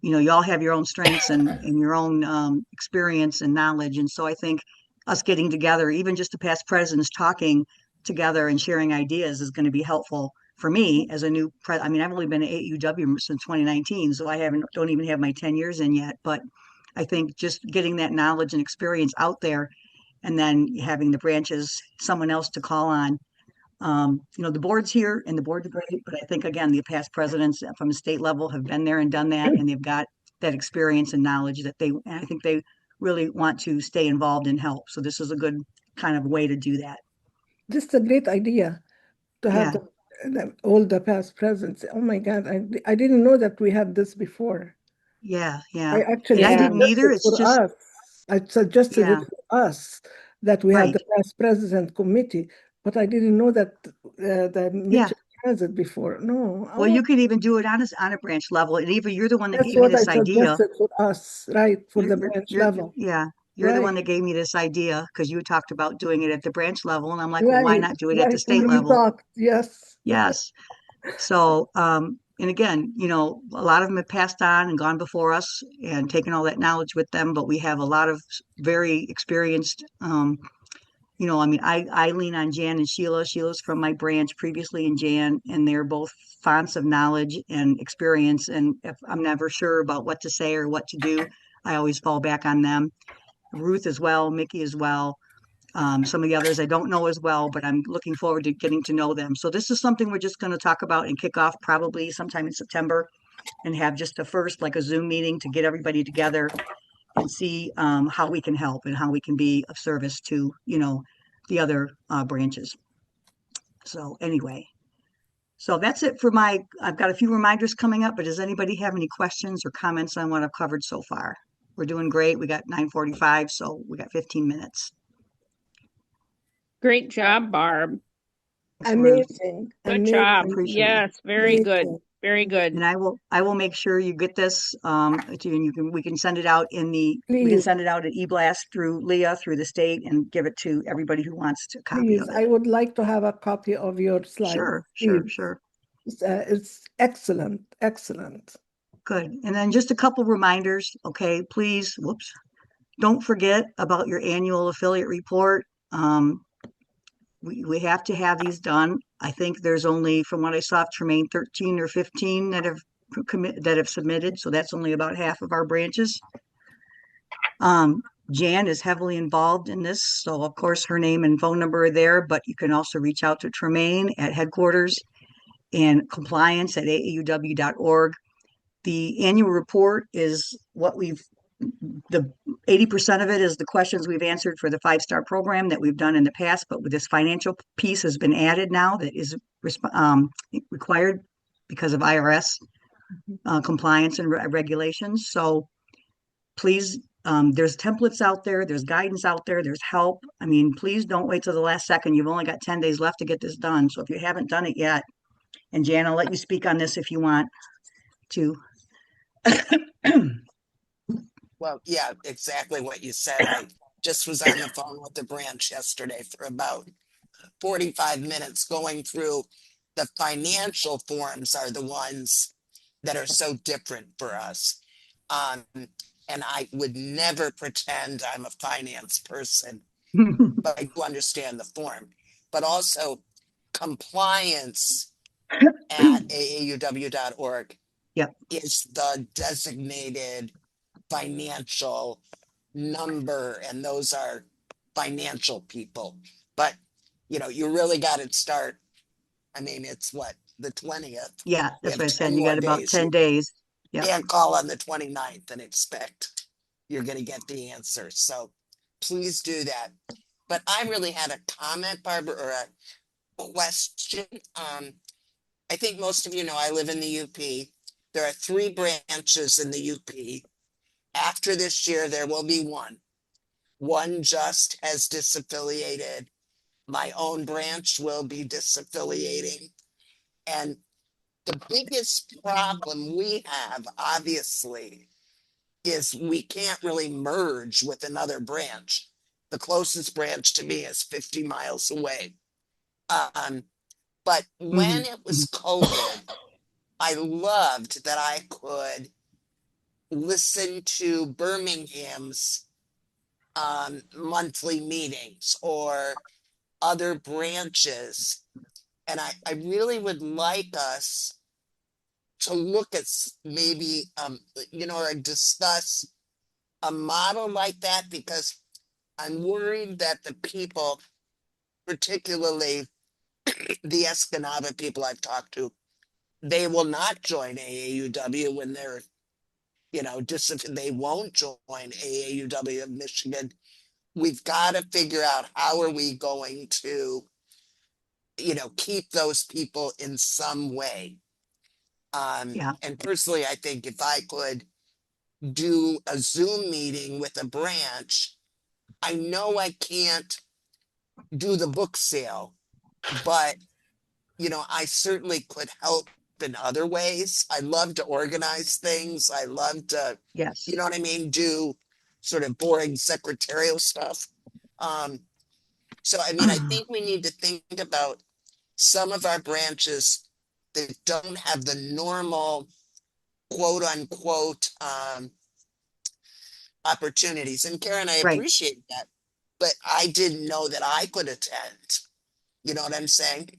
You all have your own strengths and your own experience and knowledge. And so I think us getting together, even just the past presidents talking together and sharing ideas, is going to be helpful for me as a new I mean, I've only been at AAUW since 2019, so I don't even have my 10 years in yet. But I think just getting that knowledge and experience out there, and then having the branches, someone else to call on. The board's here and the board's great, but I think, again, the past presidents from the state level have been there and done that, and they've got that experience and knowledge and I think they really want to stay involved and help. So this is a good kind of way to do that. Just a great idea to have Yeah. all the past presidents. Oh my God, I didn't know that we had this before. Yeah, I yeah. actually And I didn't either. suggested It's for just, us. I suggested yeah, it for us that we have right. the past president committee, but I didn't know that the Yeah. Mitchell has it before. No, Well, you could even do it on a branch level. And Eva, you're the one that that's gave me what I this idea. suggested for us, right? For the branch level, Yeah, you're the right? one that gave me this idea, because you talked about doing it at the branch level. And I'm like, well, why Right, not do it at the right. And state we level? talked, yes. Yes. So, and again, a lot of them have passed on and gone before us and taken all that knowledge with them, but we have a lot of very experienced, I mean, I lean on Jan and Sheila. Sheila's from my branch previously, and Jan, and they're both fonts of knowledge and experience. And if I'm never sure about what to say or what to do, I always fall back on them. Ruth as well, Mickey as well. Some of the others I don't know as well, but I'm looking forward to getting to know them. So this is something we're just going to talk about and kick off probably sometime in September, and have just like a Zoom meeting to get everybody together and see how we can help and how we can be of service to, the other branches. So anyway, so that's it for I've got a few reminders coming up, but does anybody have any questions or comments on what I've covered so far? We're doing great. We got 9:45, so we got 15 minutes. Great job, Barb. Thanks, Ruth. Amazing, Good job. amazing, Appreciate it. Yes, very good. amazing. Very good. And I will make sure you get this, and we can send it out we can Please, send it out at e-blast through Leah, through the state, and give it to everybody who wants a copy please, of I it. would like to have a copy of your slides. Sure. Please. It's excellent, excellent. Good. And then just a couple reminders, okay, please, don't forget about your annual affiliate report. We have to have these done. I think there's only, from what I saw, Tremaine, 13 or 15 that have submitted. So that's only about half of our branches. Jan is heavily involved in this. So of course her name and phone number are there, but you can also reach out to Tremaine at headquarters and compliance at aauw.org. The annual report is the 80% of it is the questions we've answered for the 5-star program that we've done in the past, but with this financial piece has been added now that is required because of IRS compliance and regulations. So please, there's templates out there, there's guidance out there, there's help. I mean, please don't wait till the last second. You've only got 10 days left to get this done. So if you haven't done it yet, and Jan, I'll let you speak on this if you want to. Well, yeah, exactly what you said. I just was on the phone with the branch yesterday for about 45 minutes going through the financial forms are the ones that are so different for us. And I would never pretend I'm a finance person, but I do understand the form. But also compliance at aauw.org Yep. is the designated financial number, and those are financial people. But you really got to start. I mean, it's what, the 20th. Yeah, We that's have what I 10 said. You more got about days. 10 days. Yep. Can't call on the 29th and expect you're going to get the answer. So please do that. But I really had a comment, Barbara, or a question. I think most of you know I live in the UP. There are 3 branches in the UP. After this year, there will be one. One just has disaffiliated. My own branch will be disaffiliating. And the biggest problem we have, obviously, is we can't really merge with another branch. The closest branch to me is 50 miles away. But when it was COVID, I loved that I could listen to Birmingham's monthly meetings or other branches. And I really would like us to look at maybe, or discuss a model like that, because I'm worried that the people, particularly the Escanaba people I've talked to, they will not join AAUW when they're, they won't join AAUW of Michigan. We've got to figure out how are we going to, keep those people in some way. Yeah. And personally, I think if I could do a Zoom meeting with a branch, I know I can't do the book sale, but I certainly could help in other ways. I love to organize things. I love to, Yes. you know what I mean, do sort of boring secretarial stuff. So I mean, I think we need to think about some of our branches that don't have the normal quote unquote opportunities. And Karen, I Right. appreciate that, but I didn't know that I could attend. You know what I'm saying?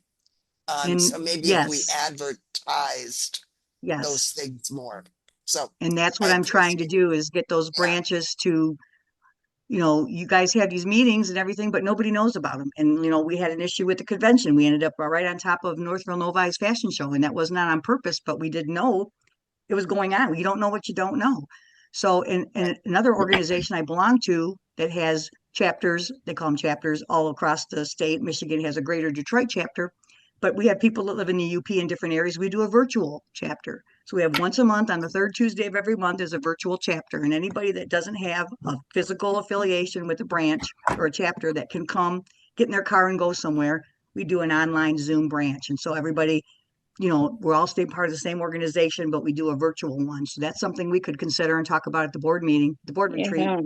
And So maybe if we yes, advertised those yes. things more. So And that's I what I'm trying to appreciate, do is get those yeah, branches to, you guys have these meetings and everything, but nobody knows about them. And, we had an issue with the convention. We ended up right on top of Northville Novi's fashion show. And that was not on purpose, but we didn't know it was going on. You don't know what you don't know. So right. in another organization I belong to that has chapters, they call them chapters all across the state. Michigan has a greater Detroit chapter, but we have people that live in the UP in different areas. We do a virtual chapter. So we have once a month on the 3rd Tuesday of every month is a virtual chapter. And anybody that doesn't have a physical affiliation with a branch or a chapter that can come, get in their car and go somewhere, we do an online Zoom branch. And so everybody, we're all stay part of the same organization, but we do a virtual one. So that's something we could consider and talk about at the board meeting, the board retreat, Yeah.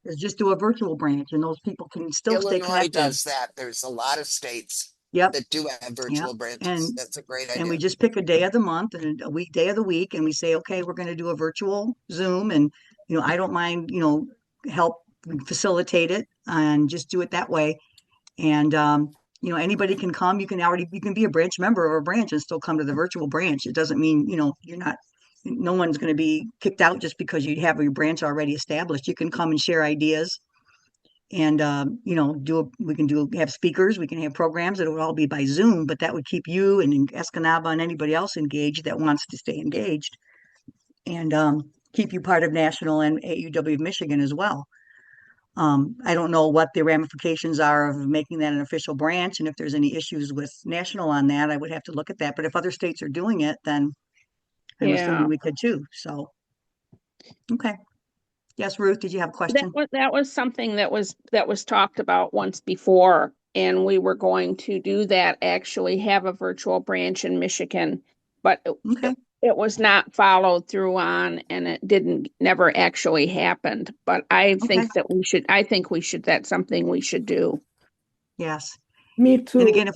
is just do a virtual branch and those people can still stay Illinois connected. does that. There's a lot of states Yep. that do have Yep. virtual branches. And That's a great and we idea. just pick a day of the month and a weekday of the week and we say, okay, we're going to do a virtual Zoom and I don't mind, help facilitate it and just do it that way. And anybody can come. You can be a branch member or a branch and still come to the virtual branch. It doesn't mean, you're not, no one's going to be kicked out just because you have your branch already established. You can come and share ideas and we can have speakers, we can have programs. It would all be by Zoom, but that would keep you and Escanaba and anybody else engaged that wants to stay engaged and keep you part of National and AUW of Michigan as well. I don't know what the ramifications are of making that an official branch, and if there's any issues with national on that, I would have to look at that. But if other states are doing it, then I'm Yeah. assuming we could too. So, okay. Yes, Ruth, did you have a That question? was something that was talked about once before, and we were going to do that, actually have a virtual branch in Michigan, but Okay, it was not followed through on, and it didn't never actually happened. But okay, I think we should, that's something we should do. yes. Me And too. again,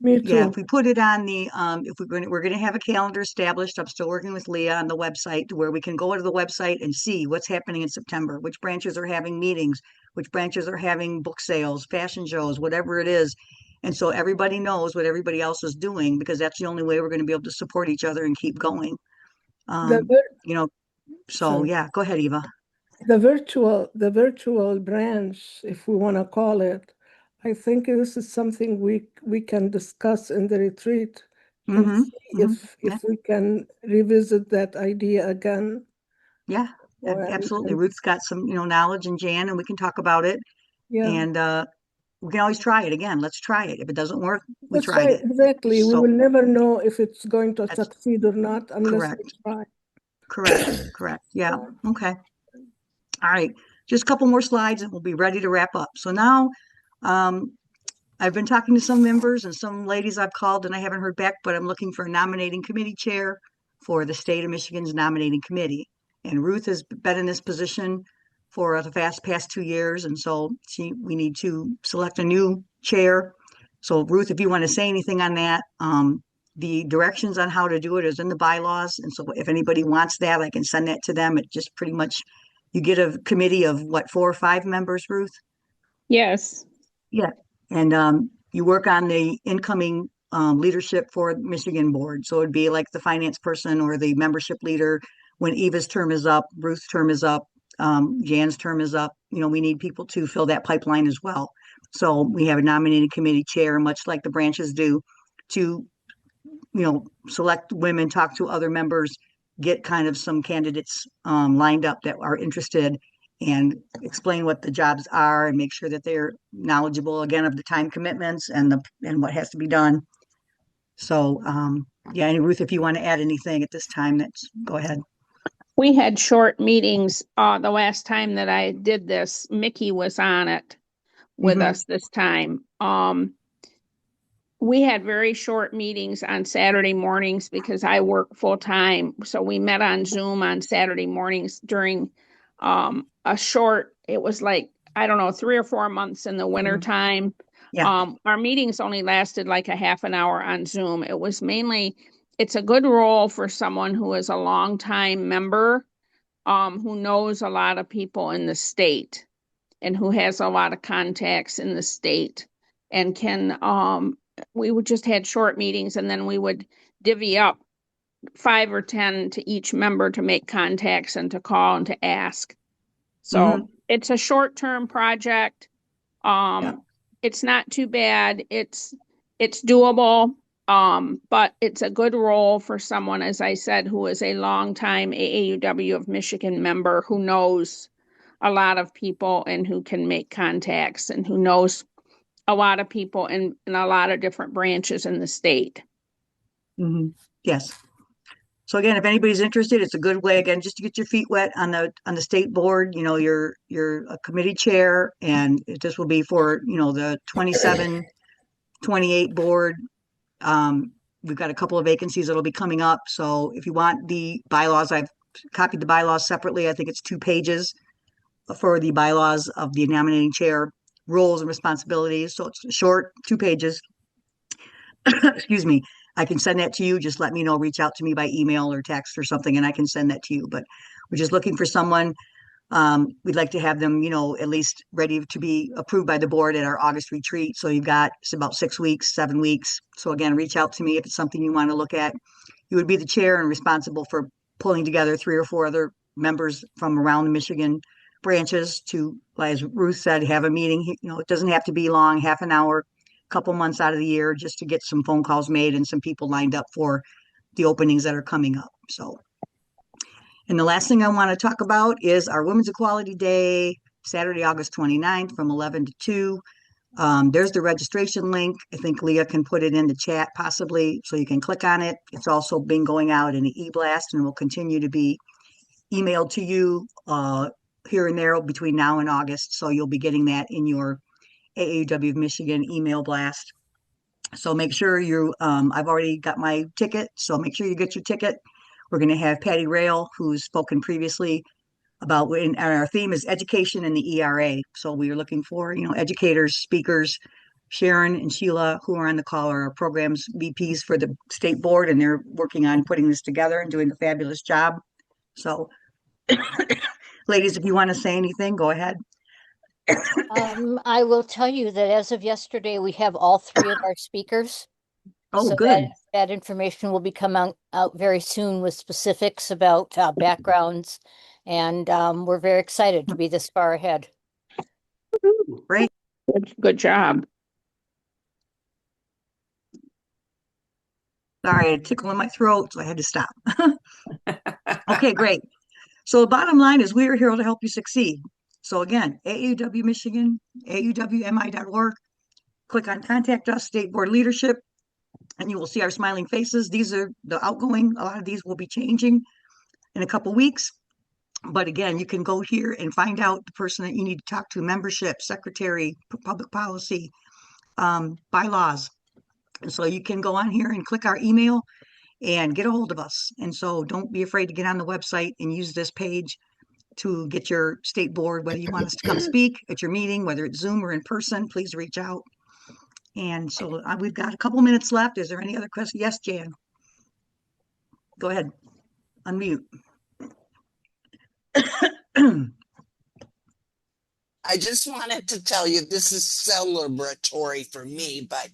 Me yeah, if too. we put it on the, if we're going to have a calendar established. I'm still working with Leah on the website to where we can go to the website and see what's happening in September, which branches are having meetings, which branches are having book sales, fashion shows, whatever it is. And so everybody knows what everybody else is doing, because that's the only way we're going to be able to support each other and keep going. The Um, vir- you know, so sorry. yeah, go ahead, Eva. The virtual branch, if we want to call it, I think this is something we can discuss in the retreat and Mm-hmm. see Mm-hmm. Yeah, if we can revisit that idea again. yeah, absolutely. And Ruth's got some, knowledge, and Jan, and we can talk about it. yeah, And we can always try it again. Let's try it. If it doesn't work, we that's tried right. it. Exactly. We So will never know if it's going to that's succeed or not unless we correct. try. Correct. Yeah. Okay. All right. Just a couple more slides and we'll be ready to wrap up. So now, um, I've been talking to some members and some ladies I've called and I haven't heard back, but I'm looking for a nominating committee chair for the state of Michigan's nominating committee. And Ruth has been in this position for the past 2 years. And so we need to select a new chair. So Ruth, if you want to say anything on that, the directions on how to do it is in the bylaws. And so if anybody wants that, I can send that to them. It just pretty much, you get a committee of what, 4 or 5 members, Ruth? Yes. Yeah, and you work on the incoming leadership for Michigan board. So it'd be like the finance person or the membership leader. When Eva's term is up, Ruth's term is up, Jan's term is up. We need people to fill that pipeline as well. So we have a nominating committee chair, much like the branches do, to select women, talk to other members, get kind of some candidates lined up that are interested, and explain what the jobs are and make sure that they're knowledgeable again of the time commitments and what has to be done. So yeah, and Ruth, if you want to add anything at this time, that's go ahead. We had short meetings. The last time that I did this, Mickey was on it with Mm-hmm. us this time. We had very short meetings on Saturday mornings because I work full time. So we met on Zoom on Saturday mornings during a short, it was like, I don't know, 3 or 4 months in the winter time. Yeah. Our meetings only lasted like a half an hour on Zoom. It was mainly, it's a good role for someone who is a longtime member, who knows a lot of people in the state and who has a lot of contacts in the state and can we would just had short meetings and then we would divvy up 5 or 10 to each member to make contacts and to call and to ask. Mm-hmm. So it's a short-term project. Yeah. It's not too bad. It's doable. But it's a good role for someone, as I said, who is a longtime AAUW of Michigan member who knows a lot of people and who can make contacts and who knows a lot of people in a lot of different branches in the state. Mm-hmm. Yes. So again, if anybody's interested, it's a good way again just to get your feet wet on the state board. You're a committee chair, and this will be for the 27, 28 board. We've got a couple of vacancies that'll be coming up. So if you want the bylaws, I've copied the bylaws separately. I think it's 2 pages for the bylaws of the nominating chair roles and responsibilities. So it's short, 2 pages. Excuse me. I can send that to you. Just let me know, reach out to me by email or text or something, and I can send that to you. But we're just looking for someone. We'd like to have them, at least ready to be approved by the board at our August retreat. So you've got it's about 6 weeks, 7 weeks. So again, reach out to me if it's something you want to look at. You would be the chair and responsible for pulling together 3 or 4 other members from around the Michigan branches to, as Ruth said, have a meeting. It doesn't have to be long, half an hour, couple months out of the year, just to get some phone calls made and some people lined up for the openings that are coming up. So, and the last thing I want to talk about is our Women's Equality Day Saturday, August 29th from 11 to 2. There's the registration link. I think Leah can put it in the chat possibly, so you can click on it. It's also been going out in an e-blast and will continue to be emailed to you here and there between now and August. So you'll be getting that in your AAUW of Michigan email blast. So make sure I've already got my ticket, so make sure you get your ticket. We're going to have Patty Rail, who's spoken previously about, and our theme is education in the ERA. So we are looking for, educators, speakers. Sharon and Sheila, who are on the call, are programs VPs for the state board, and they're working on putting this together and doing a fabulous job. So, ladies, if you want to say anything, go ahead. I will tell you that as of yesterday, we have all three of our speakers. Oh, So good. that information will be coming out very soon with specifics about backgrounds. And we're very excited to be this far ahead. Great. Good job. Sorry, a tickle in my throat, so I had to stop. Okay, great. So the bottom line is we are here to help you succeed. So again, AAUW Michigan, AAUWMI.org. Click on Contact Us, State Board Leadership, and you will see our smiling faces. These are the outgoing. A lot of these will be changing in a couple weeks. But again, you can go here and find out the person that you need to talk to, membership, secretary, public policy, bylaws. And so you can go on here and click our email and get a hold of us. And so don't be afraid to get on the website and use this page to get your state board, whether you want us to come speak at your meeting, whether it's Zoom or in person, please reach out. And so we've got a couple minutes left. Is there any other question? Yes, Jan. Go ahead. Unmute. I just wanted to tell you, this is celebratory for me, but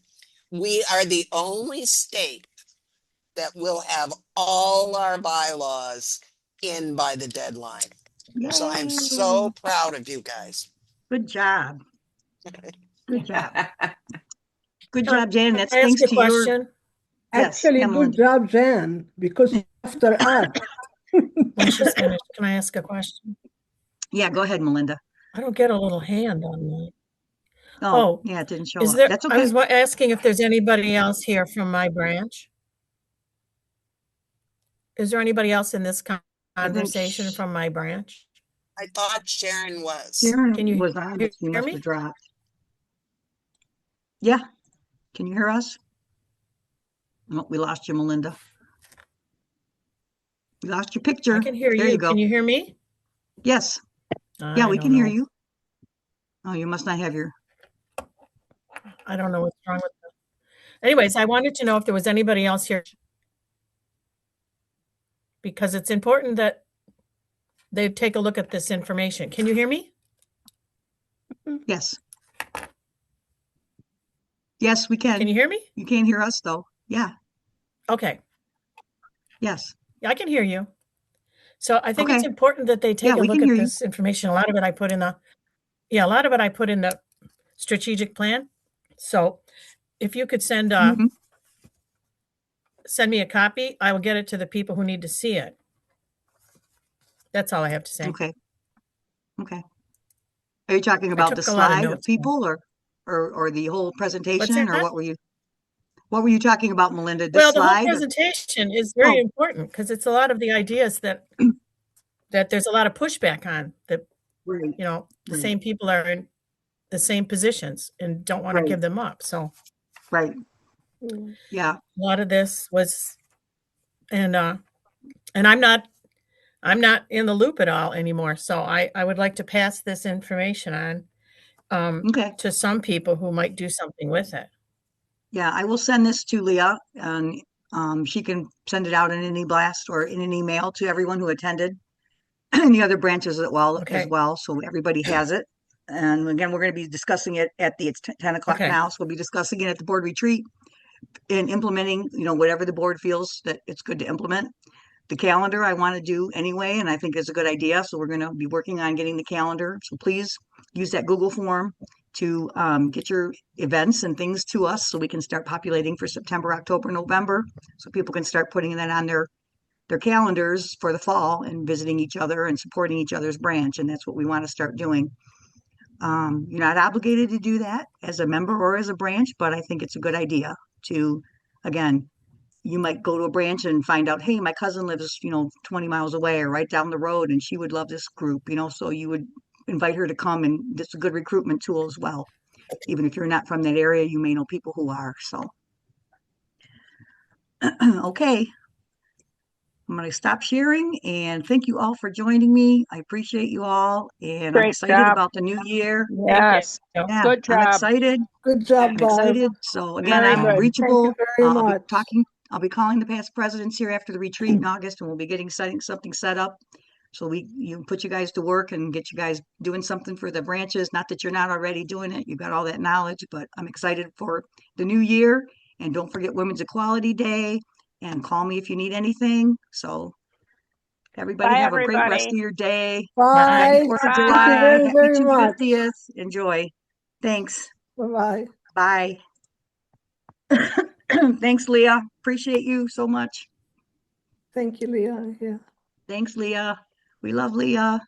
we are the only state that will have all our bylaws in by the deadline. So I'm so proud of you guys. Good job. Good job. Good Can job, Jan. That's I ask thanks a to your. question? Yes, Actually, yeah, good Melinda. job, Jan, because after us. When she's finished, can I ask a question? Yeah, go ahead, Melinda. I don't get a little hand on mine. Oh, yeah, it didn't show Is up. there, That's I okay. was asking if there's anybody else here from my branch. Is there anybody else in this conversation from my branch? I thought Sharon was. Sharon Can you was on, but she hear must me? have dropped. Yeah. Can you hear us? Oh, we lost you, Melinda. We lost your picture. I can hear There you. you go. Can you hear me? Yes. Yeah, I we don't can hear know. you. Oh, you must not have your. I don't know what's wrong with that. Anyways, I wanted to know if there was anybody else here, because it's important that they take a look at this information. Can you hear me? Yes. Yes, we can. Can you hear me? You can't hear us though. Yeah. Okay. Yes. Yeah, I can hear you. So I think it's Okay. important that they take Yeah, a we look can at hear you. this information. A lot of it I put in the strategic plan. So if you could send Mhm. send me a copy, I will get it to the people who need to see it. That's all I have to say. Okay. Okay. Are you talking I about the took a lot of slide of notes. people or the whole What's presentation, or that? what were you talking about, Melinda? The Well, the whole slide? presentation is very Oh, important because it's a lot of the ideas that there's a lot of pushback on, that, right, the right, same people are in the same positions and don't want to right, give them up. So right. Yeah. a lot of this was, and I'm not in the loop at all anymore. So I would like to pass this information on Okay. to some people who might do something with it. Yeah, I will send this to Leah, and she can send it out in an e-blast or in an email to everyone who attended and the other branches as Okay. well, so everybody has it. And again, we're going to be discussing it it's 10 o'clock Okay. now, so we'll be discussing it at the board retreat and implementing, whatever the board feels that it's good to implement. The calendar I want to do anyway, and I think it's a good idea. So we're going to be working on getting the calendar. So please use that Google form to get your events and things to us so we can start populating for September, October, November, so people can start putting that on their calendars for the fall and visiting each other and supporting each other's branch. And that's what we want to start doing. You're not obligated to do that as a member or as a branch, but I think it's a good idea to, again, you might go to a branch and find out, hey, my cousin lives, 20 miles away or right down the road, and she would love this group, so you would invite her to come, and it's a good recruitment tool as well. Even if you're not from that area, you may know people who are. So, okay. I'm going to stop sharing and thank you all for joining me. I appreciate you all, and I'm Great excited job. about the new year. Yes. Yeah, Good I'm job. excited. Good job, I'm Barb. excited. So again, Very I'm good. Thank you reachable. very I'll be much. talking. I'll be calling the past presidents here after the retreat in August, and we'll be getting something set up. So you put you guys to work and get you guys doing something for the branches. Not that you're not already doing it. You've got all that knowledge, but I'm excited for the new year. And don't forget Women's Equality Day. And call me if you need anything. So everybody Bye, have a great rest everybody. of your day. Happy Bye. 4th of Thank you July. Bye. very, Happy very much. 250th. Enjoy. Thanks. Bye-bye. Bye. Thanks, Leah. Appreciate you so much. Thank you, Leah. Yeah. Thanks, Leah. We love Leah.